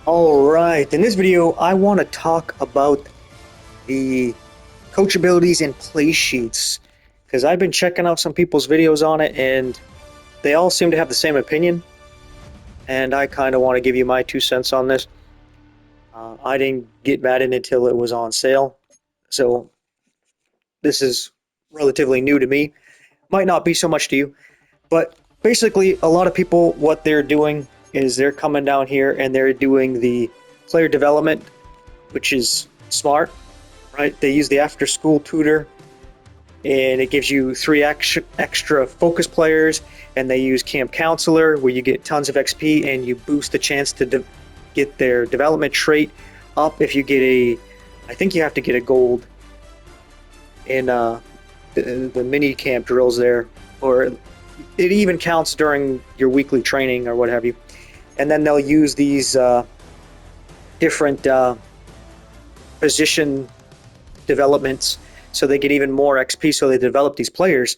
Alright, in this video I want to talk about the coach abilities and play sheets, because I've been checking out some people's videos on it and they all seem to have the same opinion, and I kind of want to give you my 2 cents on this. I didn't get Madden until it was on sale, so this is relatively new to me. Might not be so much to you, but basically a lot of people, what they're doing is they're coming down here and they're doing the player development, which is smart, right? They use the after school tutor and it gives you 3 extra focus players, and they use camp counselor where you get tons of XP and you boost the chance to get their development trait up if you get I think you have to get a gold in the mini camp drills there, or it even counts during your weekly training or what have you. And then they'll use these different position developments so they get even more XP, so they develop these players.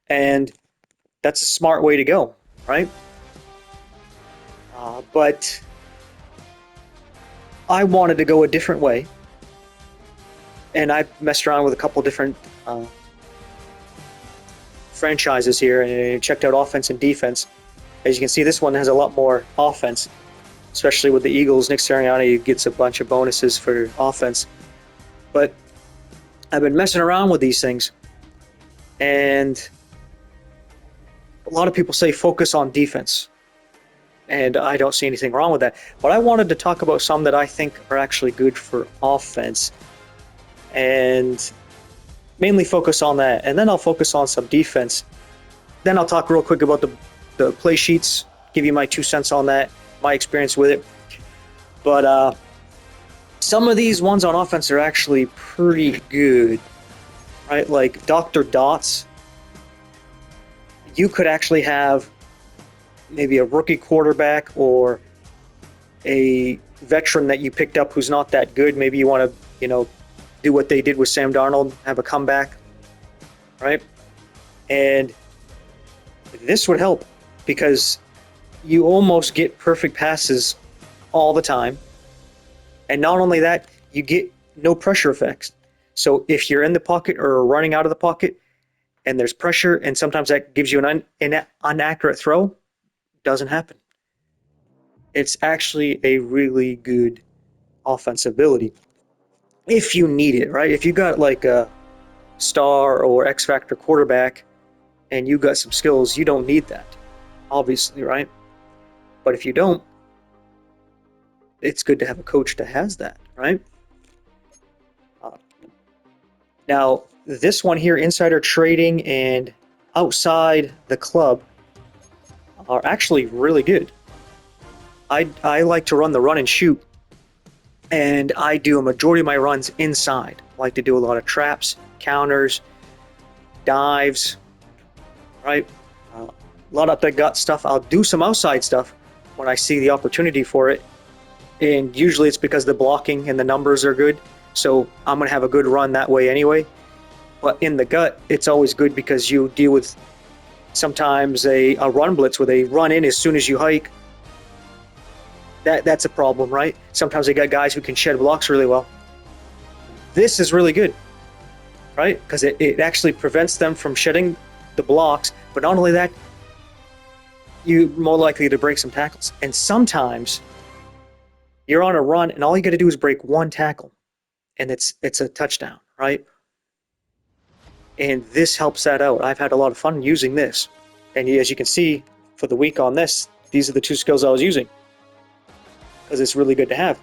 And that's a smart way to go, right? But I wanted to go a different way, and I messed around with a couple different franchises here and checked out offense and defense. As you can see, this one has a lot more offense, especially with the Eagles. Nick Sirianni gets a bunch of bonuses for offense. But I've been messing around with these things, and a lot of people say focus on defense, and I don't see anything wrong with that. But I wanted to talk about some that I think are actually good for offense, and mainly focus on that, and then I'll focus on some defense. Then I'll talk real quick about the play sheets, give you my 2 cents on that, my experience with it. But some of these ones on offense are actually pretty good, right? Like Dr. Dots. You could actually have maybe a rookie quarterback or a veteran that you picked up who's not that good. Maybe you want to, do what they did with Sam Darnold, have a comeback, right? And this would help because you almost get perfect passes all the time. And not only that, you get no pressure effects. So if you're in the pocket or running out of the pocket and there's pressure, and sometimes that gives you an inaccurate throw, doesn't happen. It's actually a really good offensive ability if you need it, right? If you got like a star or X Factor quarterback and you got some skills, you don't need that, obviously, right? But if you don't, it's good to have a coach that has that, right? Now, this one here, insider trading and outside the club, are actually really good. I like to run the run and shoot, and I do a majority of my runs inside. I like to do a lot of traps, counters, dives, right? A lot of the gut stuff. I'll do some outside stuff when I see the opportunity for it, and usually it's because the blocking and the numbers are good, so I'm going to have a good run that way anyway. But in the gut, it's always good because you deal with sometimes a run blitz where they run in as soon as you hike. That's a problem, right? Sometimes they got guys who can shed blocks really well. This is really good, right? Because it actually prevents them from shedding the blocks. But not only that, you're more likely to break some tackles. And sometimes you're on a run and all you got to do is break one tackle and it's a touchdown, right? And this helps that out. I've had a lot of fun using this. And as you can see, for the week on this, these are the 2 skills I was using, because it's really good to have.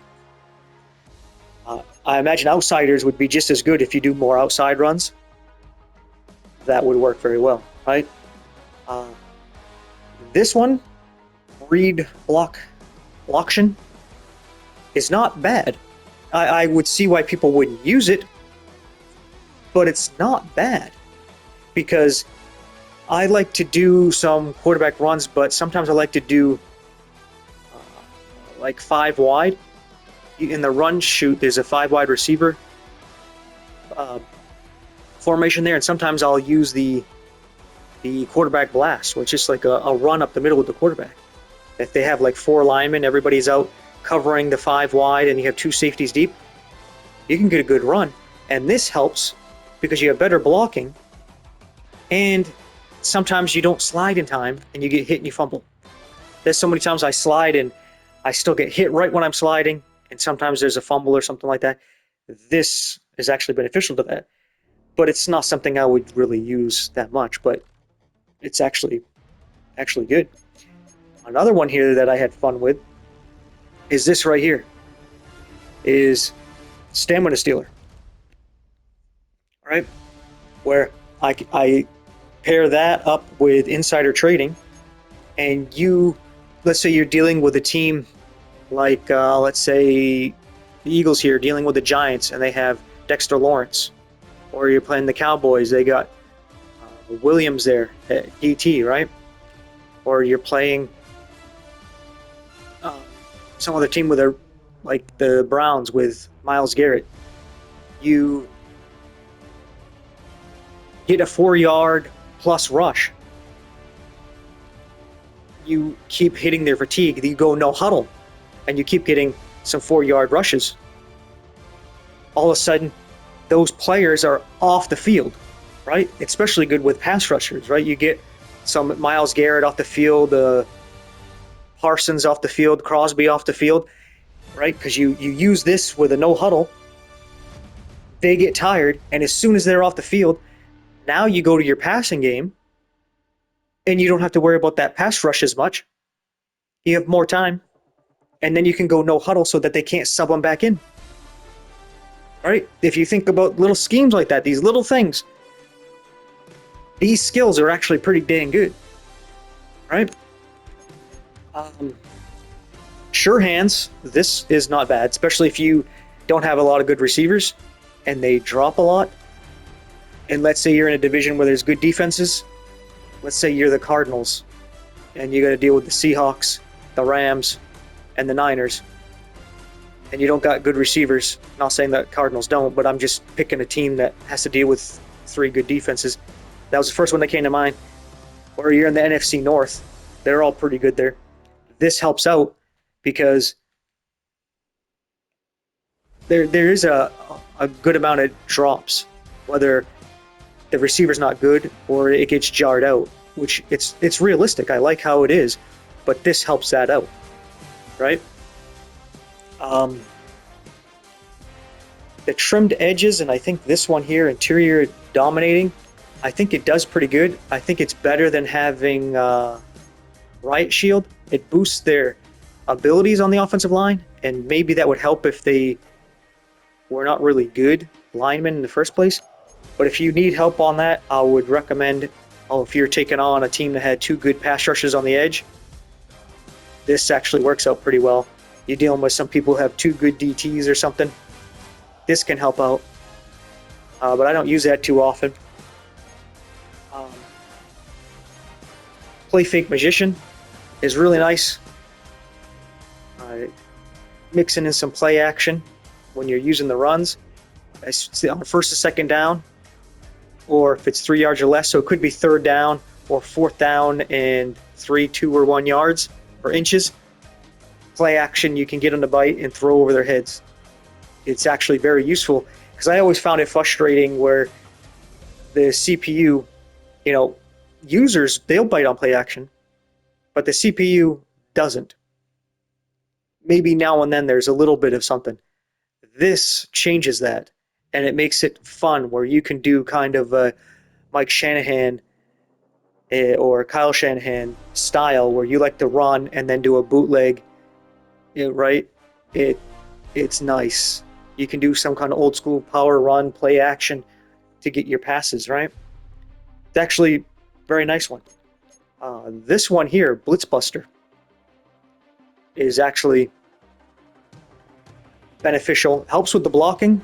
I imagine outsiders would be just as good if you do more outside runs. That would work very well, right? This one, read blocktion, is not bad. I would see why people wouldn't use it, but it's not bad, because I like to do some quarterback runs, but sometimes I like to do like 5 wide. In the run shoot, there's a 5 wide receiver formation there, and sometimes I'll use the quarterback blast, which is like a run up the middle with the quarterback. If they have like 4 linemen, everybody's out covering the 5 wide and you have 2 safeties deep, you can get a good run. And this helps because you have better blocking, and sometimes you don't slide in time and you get hit and you fumble. There's so many times I slide and I still get hit right when I'm sliding, and sometimes there's a fumble or something like that. This is actually beneficial to that, but it's not something I would really use that much, but it's actually good. Another one here that I had fun with is this right here, is Stamina Stealer. Right? Where I pair that up with insider trading, and let's say you're dealing with a team like, let's say the Eagles here dealing with the Giants, and they have Dexter Lawrence, or you're playing the Cowboys, they got Williams there at DT, right? Or you're playing some other team with like the Browns with Myles Garrett. You get a 4-yard plus rush. You keep hitting their fatigue. You go no huddle, and you keep getting some 4-yard rushes. All of a sudden, those players are off the field, right? Especially good with pass rushers, right? You get some Myles Garrett off the field, Parsons off the field, Crosby off the field, right? Because you use this with a no huddle. They get tired, and as soon as they're off the field, now you go to your passing game, and you don't have to worry about that pass rush as much. You have more time, and then you can go no huddle so that they can't sub them back in. Right? If you think about little schemes like that, these little things, these skills are actually pretty dang good. Right? Sure hands, this is not bad, especially if you don't have a lot of good receivers and they drop a lot. And let's say you're in a division where there's good defenses. Let's say you're the Cardinals and you got to deal with the Seahawks, the Rams, and the Niners, and you don't got good receivers. Not saying that Cardinals don't, but I'm just picking a team that has to deal with 3 good defenses. That was the first one that came to mind. Or you're in the NFC North. They're all pretty good there. This helps out because there is a good amount of drops, whether the receiver's not good or it gets jarred out, which it's realistic. I like how it is, but this helps that out, right? The trimmed edges, and I think this one here, interior dominating, I think it does pretty good. I think it's better than having Riot Shield. It boosts their abilities on the offensive line, and maybe that would help if they were not really good linemen in the first place. But if you need help on that, I would recommend, if you're taking on a team that had 2 good pass rushers on the edge, this actually works out pretty well. You're dealing with some people who have 2 good DTs or something. This can help out, but I don't use that too often. Play Fake Magician is really nice. Mixing in some play action when you're using the runs. On first or second down, or if it's 3 yards or less, so it could be 3rd down or 4th down and 3, 2, or 1 yards or inches. Play action, you can get on the bite and throw over their heads. It's actually very useful, because I always found it frustrating where the CPU, users, they'll bite on play action, but the CPU doesn't. Maybe now and then there's a little bit of something. This changes that, and it makes it fun, where you can do kind of a Mike Shanahan or Kyle Shanahan style, where you like to run and then do a bootleg, right? It's nice. You can do some kind of old school power run, play action to get your passes, right? It's actually a very nice one. This one here, Blitzbuster, is actually beneficial. Helps with the blocking,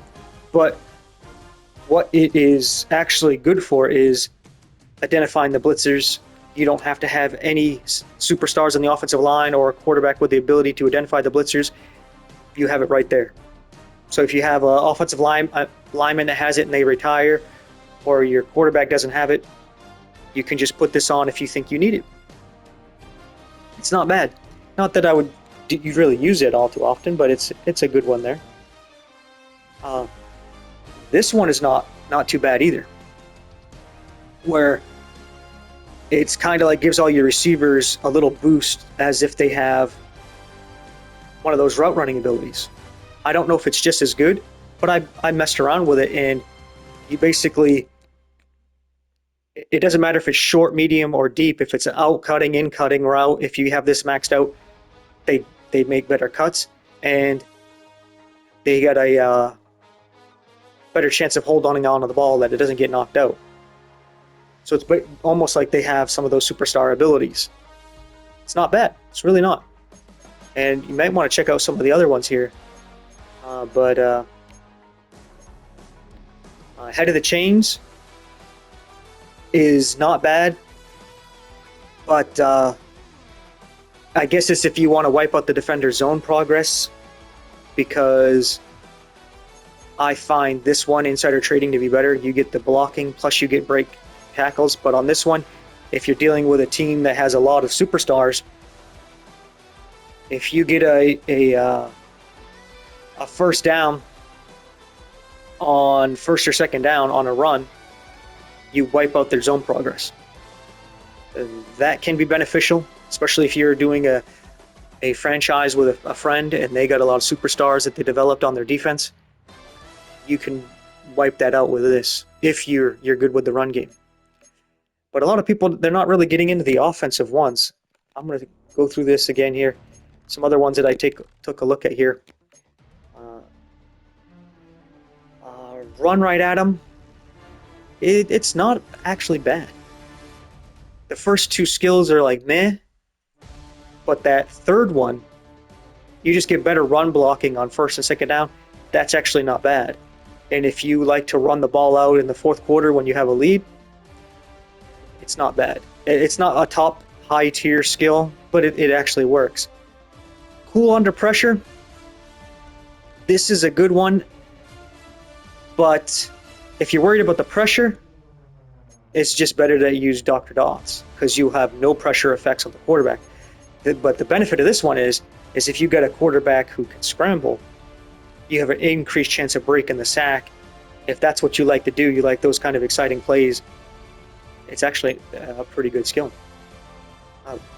but what it is actually good for is identifying the blitzers. You don't have to have any superstars on the offensive line or a quarterback with the ability to identify the blitzers. You have it right there. So if you have an offensive lineman that has it and they retire, or your quarterback doesn't have it, you can just put this on if you think you need it. It's not bad. Not that I would you really use it all too often, but it's a good one there. This one is not too bad either, where it's kind of like gives all your receivers a little boost as if they have one of those route running abilities. I don't know if it's just as good, but I messed around with it, and you basically, it doesn't matter if it's short, medium, or deep. If it's an out cutting, in cutting route, if you have this maxed out, they make better cuts, and they got a better chance of holding on to the ball that it doesn't get knocked out. So it's almost like they have some of those superstar abilities. It's not bad. It's really not. And you might want to check out some of the other ones here. But Head of the Chains is not bad. But I guess it's if you want to wipe out the defender's zone progress, because I find this one, insider trading, to be better. You get the blocking, plus you get break tackles. But on this one, if you're dealing with a team that has a lot of superstars, if you get a first down on first or second down on a run, you wipe out their zone progress. And that can be beneficial, especially if you're doing a franchise with a friend and they got a lot of superstars that they developed on their defense. You can wipe that out with this if you're good with the run game. But a lot of people, they're not really getting into the offensive ones. I'm going to go through this again here. Some other ones that I took a look at here. Run right at them. It's not actually bad. The first two skills are like meh, but that third one, you just get better run blocking on first and second down. That's actually not bad. And if you like to run the ball out in the fourth quarter when you have a lead, it's not bad. It's not a top high tier skill, but it actually works. Cool under pressure. This is a good one, but if you're worried about the pressure, it's just better to use Dr. Dots because you have no pressure effects on the quarterback. But the benefit of this one is if you got a quarterback who can scramble, you have an increased chance of breaking the sack. If that's what you like to do, you like those kind of exciting plays, it's actually a pretty good skill.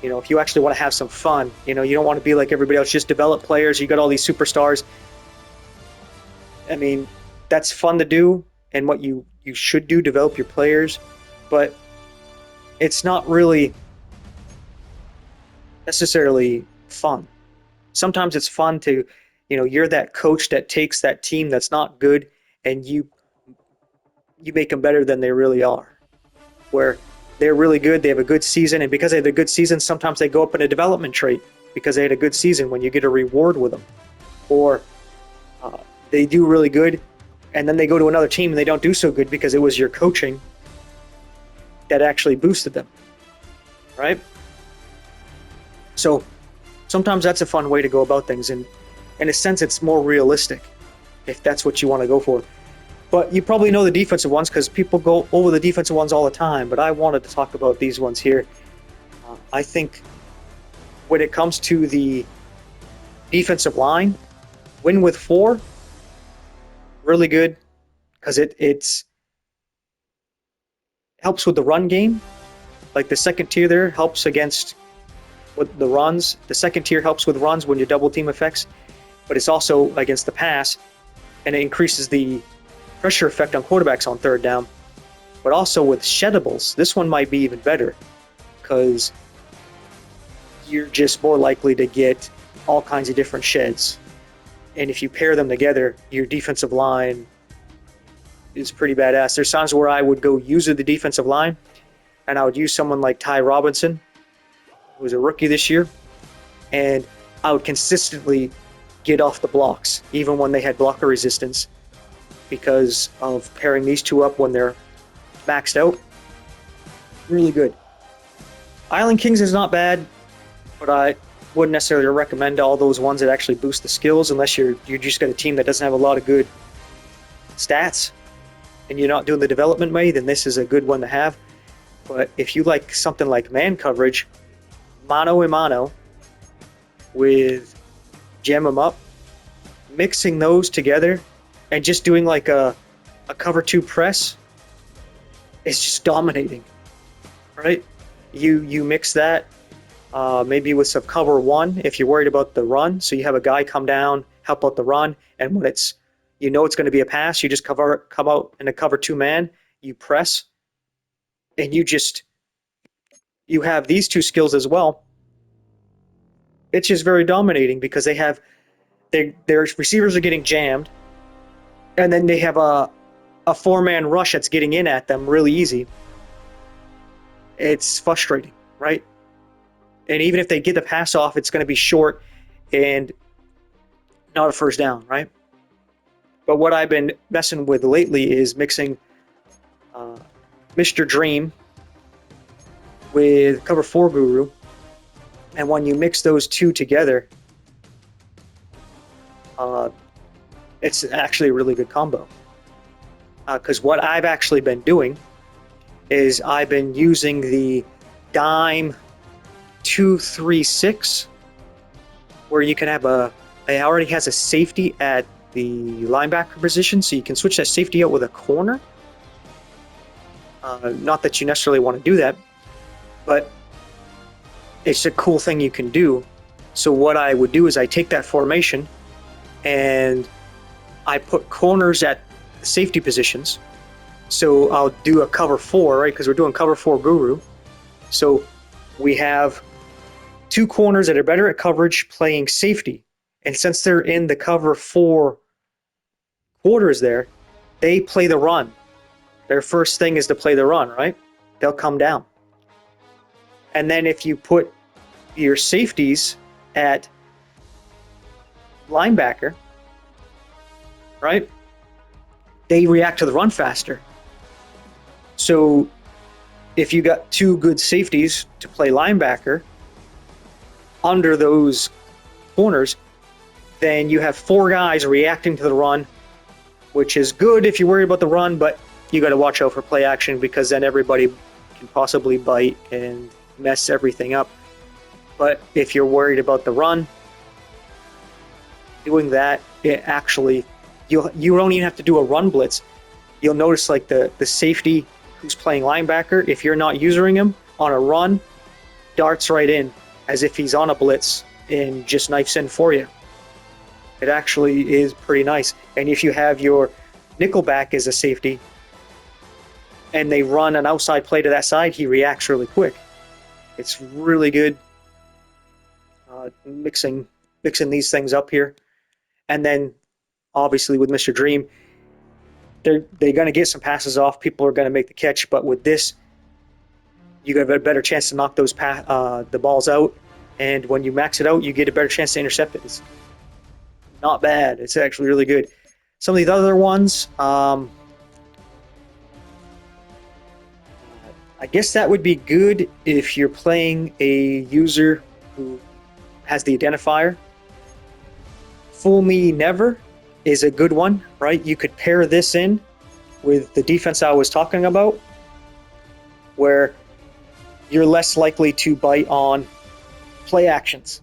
If you actually want to have some fun, you don't want to be like everybody else, just develop players. You got all these superstars. I mean, that's fun to do, and what you should do, develop your players, but it's not really necessarily fun. Sometimes it's fun to, you're that coach that takes that team that's not good and you make them better than they really are. Where they're really good, they have a good season, and because they have a good season, sometimes they go up in a development trait because they had a good season when you get a reward with them. Or they do really good, and then they go to another team and they don't do so good because it was your coaching that actually boosted them, right? So sometimes that's a fun way to go about things, and in a sense it's more realistic if that's what you want to go for. But you probably know the defensive ones because people go over the defensive ones all the time, but I wanted to talk about these ones here. I think when it comes to the defensive line, win with 4, really good, because it's helps with the run game. Like the second tier there helps against with the runs. The second tier helps with runs when you double team effects, but it's also against the pass, and it increases the pressure effect on quarterbacks on third down. But also with sheddables, this one might be even better because you're just more likely to get all kinds of different sheds. And if you pair them together, your defensive line is pretty badass. There's times where I would go use the defensive line, and I would use someone like Ty Robinson, who was a rookie this year, and I would consistently get off the blocks, even when they had blocker resistance, because of pairing these two up when they're maxed out. Really good. Island Kings is not bad, but I wouldn't necessarily recommend all those ones that actually boost the skills unless you just got a team that doesn't have a lot of good stats and you're not doing the development way, then this is a good one to have. But if you like something like man coverage, mano a mano with jam them up, mixing those together, and just doing like a cover two press is just dominating, right? You mix that maybe with some cover one if you're worried about the run. So you have a guy come down, help out the run, and when it's it's going to be a pass, you just come out in a cover two man, you press, and you have these two skills as well. It's just very dominating because their receivers are getting jammed, and then they have a four-man rush that's getting in at them really easy. It's frustrating, right? And even if they get the pass off, it's going to be short and not a first down, right? But what I've been messing with lately is mixing Mr. Dream with Cover 4 Guru. And when you mix those two together, it's actually a really good combo. Because what I've actually been doing is I've been using the dime 236, where you can have it already has a safety at the linebacker position, so you can switch that safety out with a corner. Not that you necessarily want to do that, but it's a cool thing you can do. So what I would do is I take that formation and I put corners at safety positions. So I'll do a cover 4, right? Because we're doing cover 4 Guru. So we have two corners that are better at coverage playing safety. And since they're in the cover 4 quarters there, they play the run. Their first thing is to play the run, right? They'll come down. And then if you put your safeties at linebacker, right? They react to the run faster. So if you got two good safeties to play linebacker under those corners, then you have 4 guys reacting to the run, which is good if you're worried about the run, but you got to watch out for play action because then everybody can possibly bite and mess everything up. But if you're worried about the run, doing that, it actually, you don't even have to do a run blitz. You'll notice like the safety who's playing linebacker, if you're not using him on a run, darts right in as if he's on a blitz and just knifes in for you. It actually is pretty nice. And if you have your nickelback as a safety and they run an outside play to that side, he reacts really quick. It's really good mixing these things up here. And then obviously with Mr. Dream, they're going to get some passes off. People are going to make the catch, but with this, you have a better chance to knock those the balls out. And when you max it out, you get a better chance to intercept it. It's not bad. It's actually really good. Some of these other ones, I guess that would be good if you're playing a user who has the identifier. Fool Me Never is a good one, right? You could pair this in with the defense I was talking about, where you're less likely to bite on play actions.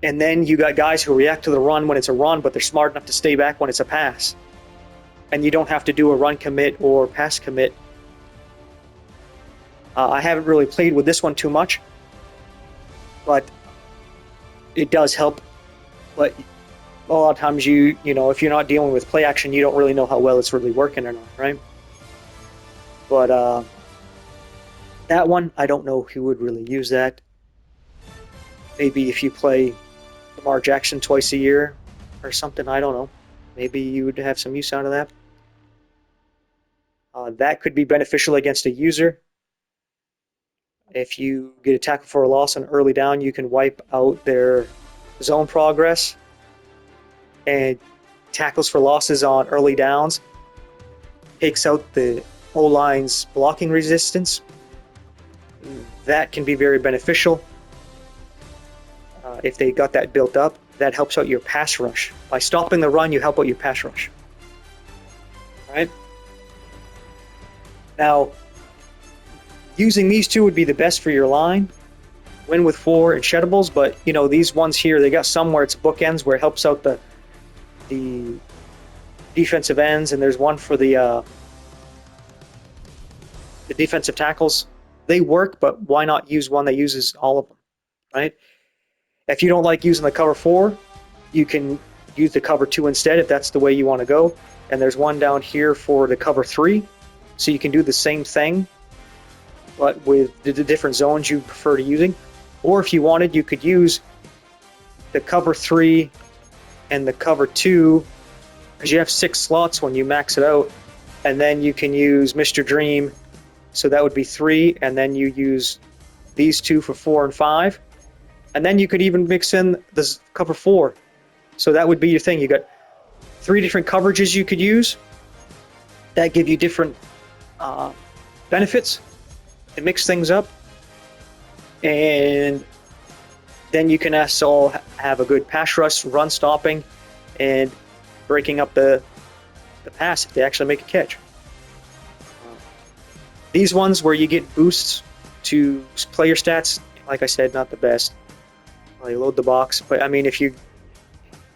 And then you got guys who react to the run when it's a run, but they're smart enough to stay back when it's a pass. And you don't have to do a run commit or pass commit. I haven't really played with this one too much, but it does help. But a lot of times you know, if you're not dealing with play action, you don't really know how well it's really working or not, right? But that one, I don't know who would really use that. Maybe if you play Lamar Jackson twice a year or something, I don't know. Maybe you would have some use out of that. That could be beneficial against a user. If you get a tackle for a loss on early down, you can wipe out their zone progress. And tackles for losses on early downs takes out the O-line's blocking resistance. That can be very beneficial. If they got that built up, that helps out your pass rush. By stopping the run, you help out your pass rush. All right? Now, using these two would be the best for your line. win with 4 and sheddables, but you know, these ones here, they got some where it's bookends where it helps out the defensive ends, and there's one for the defensive tackles. They work, but why not use one that uses all of them, right? If you don't like using the cover 4, you can use the cover 2 instead if that's the way you want to go. And there's one down here for the cover 3, so you can do the same thing, but with the different zones you prefer to using. Or if you wanted, you could use the cover 3 and the cover 2, because you have 6 slots when you max it out, and then you can use Mr. Dream, so that would be 3, and then you use these 2 for 4 and 5, and then you could even mix in the cover 4. So that would be your thing. You got 3 different coverages you could use that give you different benefits to mix things up, and then you can also have a good pass rush, run stopping, and breaking up the pass if they actually make a catch. These ones where you get boosts to player stats, like I said, not the best. You load the box, but I mean, if you,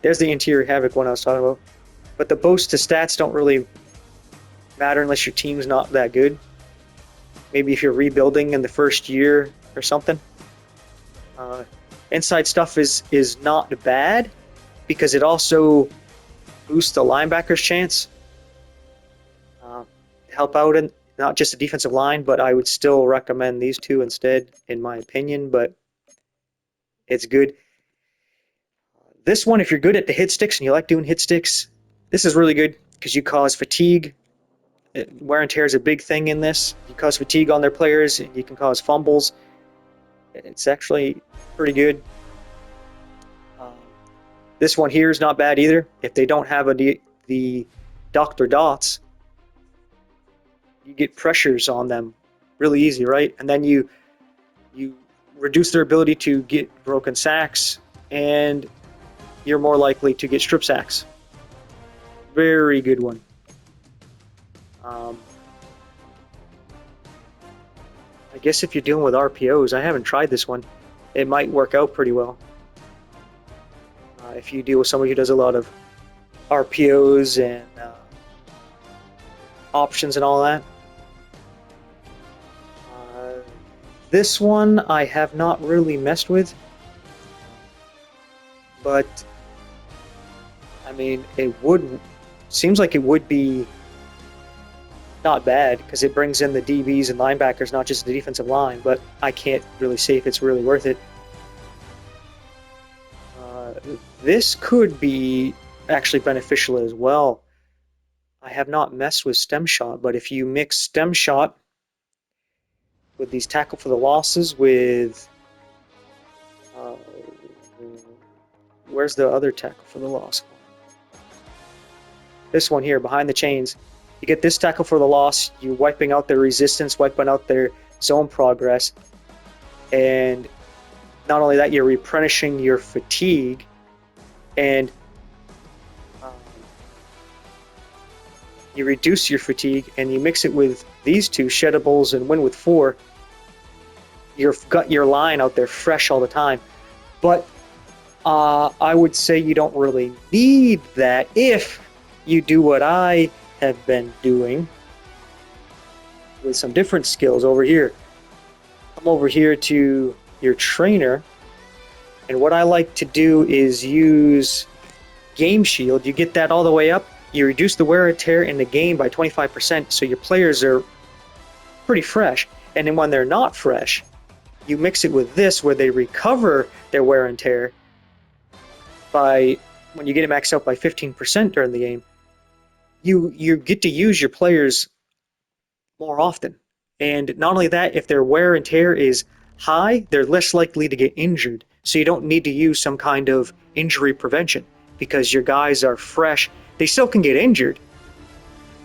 there's the interior havoc one I was talking about, but the boosts to stats don't really matter unless your team's not that good. Maybe if you're rebuilding in the first year or something. Inside stuff is not bad because it also boosts the linebacker's chance to help out in not just the defensive line, but I would still recommend these 2 instead, in my opinion, but it's good. This one, if you're good at the hit sticks and you like doing hit sticks, this is really good because you cause fatigue. Wear and tear is a big thing in this. You cause fatigue on their players, and you can cause fumbles. It's actually pretty good. This one here is not bad either. If they don't have the Dr. Dots, you get pressures on them really easy, right? And then you reduce their ability to get broken sacks, and you're more likely to get strip sacks. Very good one. I guess if you're dealing with RPOs, I haven't tried this one. It might work out pretty well. If you deal with somebody who does a lot of RPOs and options and all that. This one I have not really messed with, but I mean, seems like it would be not bad because it brings in the DBs and linebackers, not just the defensive line, but I can't really say if it's really worth it. This could be actually beneficial as well. I have not messed with stem shot, but if you mix stem shot with these tackle for the losses with where's the other tackle for the loss one? This one here, behind the chains. You get this tackle for the loss, you're wiping out their resistance, wiping out their zone progress, and not only that, you're replenishing your fatigue, and you reduce your fatigue, and you mix it with these 2, sheddables and win with 4. You've got your line out there fresh all the time. But I would say you don't really need that if you do what I have been doing with some different skills over here. Come over here to your trainer, and what I like to do is use Game Shield. You get that all the way up, you reduce the wear and tear in the game by 25%, so your players are pretty fresh. And then when they're not fresh, you mix it with this where they recover their wear and tear by, when you get it maxed out by 15% during the game, you get to use your players more often. And not only that, if their wear and tear is high, they're less likely to get injured. So you don't need to use some kind of injury prevention because your guys are fresh. They still can get injured,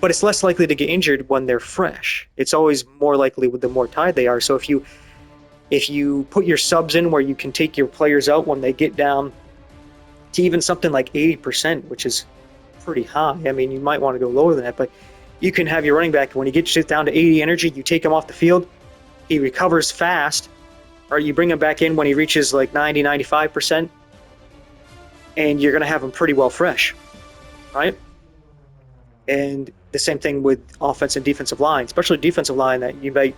but it's less likely to get injured when they're fresh. It's always more likely with the more tired they are. So if you put your subs in where you can take your players out when they get down to even something like 80%, which is pretty high. I mean, you might want to go lower than that, but you can have your running back, when he gets down to 80 energy, you take him off the field, he recovers fast, right? You bring him back in when he reaches like 90, 95%, and you're going to have him pretty well fresh, right? And the same thing with offense and defensive line, especially defensive line, that you may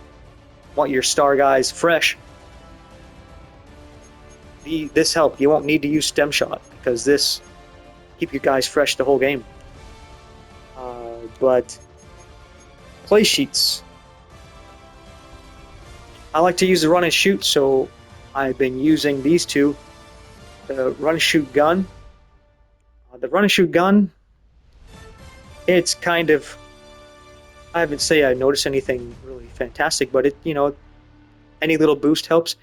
want your star guys fresh. This help. You won't need to use stem shot because this keep you guys fresh the whole game. But play sheets. I like to use the run and shoot, so I've been using these two. The run and shoot gun. The run and shoot gun, it's kind of, I haven't say I noticed anything really fantastic, but it, any little boost helps.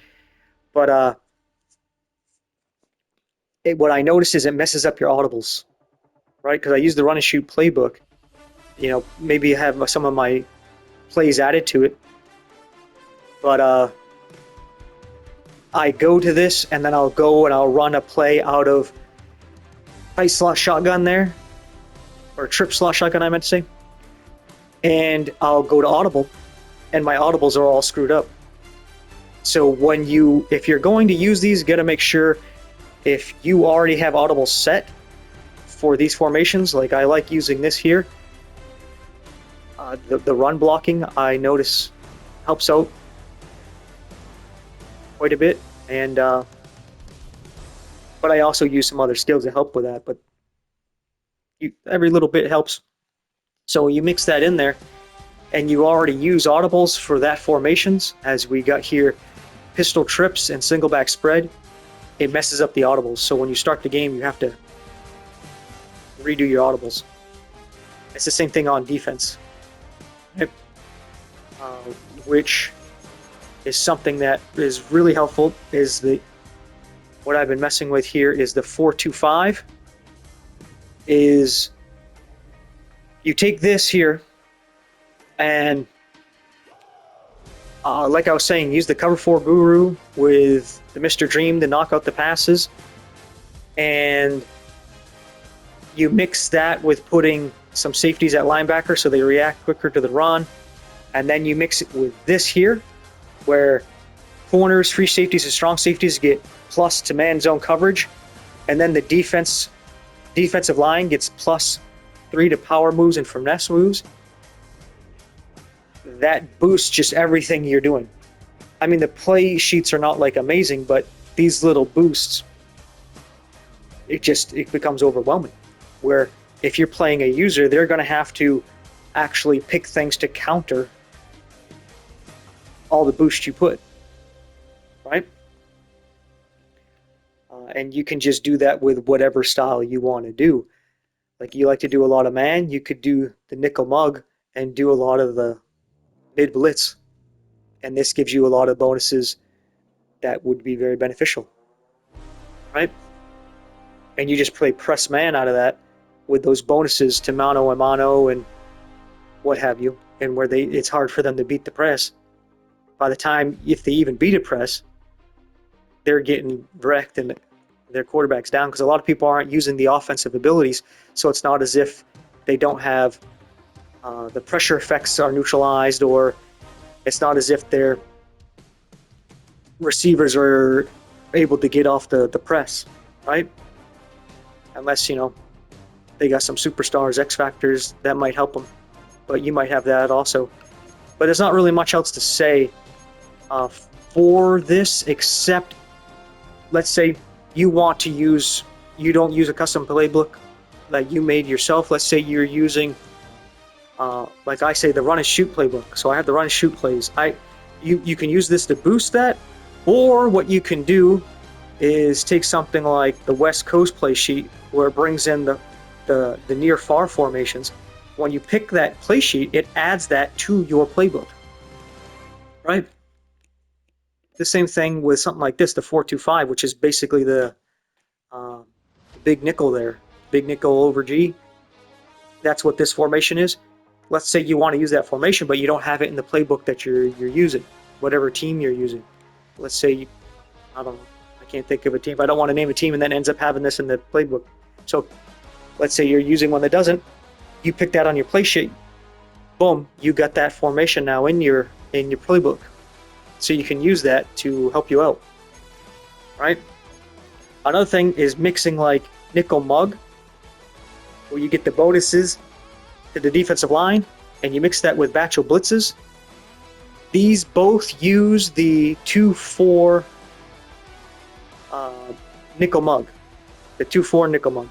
But what I notice is it messes up your audibles, right? Because I use the run and shoot playbook. Maybe have some of my plays added to it. But I go to this, and then I'll go and I'll run a play out of tight slot shotgun there, or trip slot shotgun I meant to say, and I'll go to audible, and my audibles are all screwed up. So if you're going to use these, you got to make sure if you already have audible set for these formations. Like I like using this here. The run blocking, I notice, helps out quite a bit, and but I also use some other skills to help with that. But every little bit helps. So you mix that in there, and you already use audibles for that formations, as we got here, pistol trips and single back spread. It messes up the audibles. So when you start the game, you have to redo your audibles. It's the same thing on defense. Which is something that is really helpful. What I've been messing with here is the 4-2-5. Is you take this here and like I was saying, use the cover 4 guru with the Mr. Dream to knock out the passes, and you mix that with putting some safeties at linebacker so they react quicker to the run, and then you mix it with this here where corners, free safeties, and strong safeties get plus to man zone coverage, and then the defensive line gets +3 to power moves and finesse moves. That boosts just everything you're doing. I mean, the play sheets are not like amazing, but these little boosts, it becomes overwhelming. Where if you're playing a user, they're going to have to actually pick things to counter all the boosts you put, right? And you can just do that with whatever style you want to do. Like you like to do a lot of man, you could do the nickel mug and do a lot of the mid blitz, and this gives you a lot of bonuses that would be very beneficial, right? And you just play press man out of that with those bonuses to mano a mano and what have you, and where it's hard for them to beat the press. By the time, if they even beat a press, they're getting wrecked and their quarterback's down, because a lot of people aren't using the offensive abilities, so it's not as if they don't have the pressure effects are neutralized, or it's not as if their receivers are able to get off the press, right? Unless, they got some superstars, X factors, that might help them. But you might have that also. But there's not really much else to say for this, except, let's say you don't use a custom playbook that you made yourself. Let's say you're using, like I say, the run and shoot playbook. So I have the run and shoot plays. You can use this to boost that, or what you can do is take something like the West Coast play sheet, where it brings in the near far formations. When you pick that play sheet, it adds that to your playbook, right? The same thing with something like this, the 4-2-5, which is basically the big nickel there, big nickel over G. That's what this formation is. Let's say you want to use that formation, but you don't have it in the playbook that you're using, whatever team you're using. Let's say, I don't know, I can't think of a team. I don't want to name a team and then ends up having this in the playbook. So let's say you're using one that doesn't. You pick that on your play sheet. Boom, you got that formation now in your playbook. so you can use that to help you out, right? Another thing is mixing like nickel mug, where you get the bonuses to the defensive line, and you mix that with Bachelor blitzes. These both use the 2-4 nickel mug, the 2-4 nickel mug,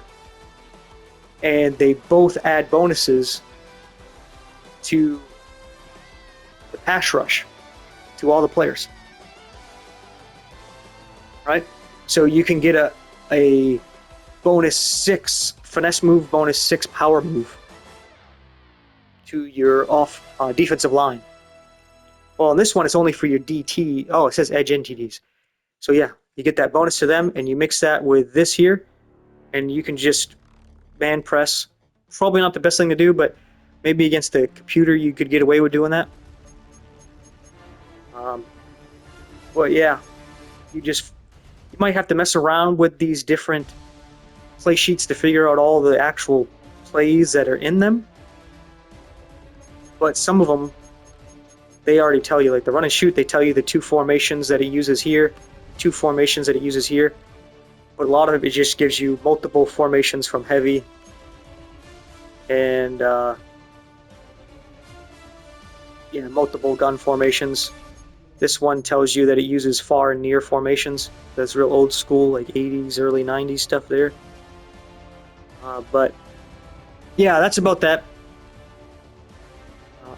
and they both add bonuses to the pass rush to all the players, right? So you can get a bonus 6 finesse move, bonus 6 power move to your off defensive line. Well, in this one, it's only for your DT. Oh, it says edge NTDs. So yeah, you get that bonus to them, and you mix that with this here, and you can just man press. Probably not the best thing to do, but maybe against the computer you could get away with doing that. But yeah, you might have to mess around with these different play sheets to figure out all the actual plays that are in them. But some of them, they already tell you, like the run and shoot, they tell you the 2 formations that it uses here, 2 formations that it uses here. But a lot of it just gives you multiple formations from heavy, and multiple gun formations. This one tells you that it uses far and near formations. That's real old school, like 80s, early 90s stuff there. But yeah, that's about that.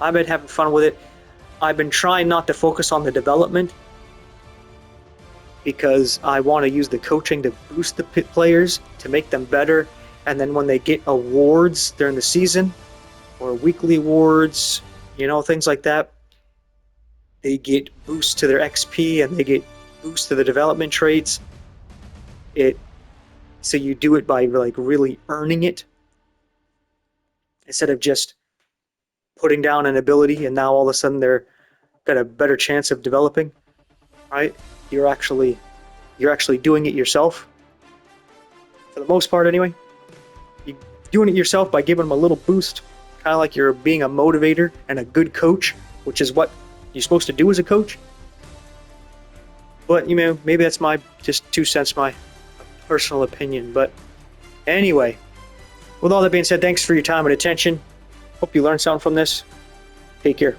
I've been having fun with it. I've been trying not to focus on the development because I want to use the coaching to boost the players, to make them better, and then when they get awards during the season or weekly awards, things like that, they get boosts to their XP and they get boosts to the development traits. So you do it by like really earning it instead of just putting down an ability and now all of a sudden they're got a better chance of developing, right? You're actually doing it yourself for the most part anyway. You're doing it yourself by giving them a little boost, kind of like you're being a motivator and a good coach, which is what you're supposed to do as a coach. But maybe that's my just 2 cents, my personal opinion. But anyway, with all that being said, thanks for your time and attention. Hope you learned something from this. Take care.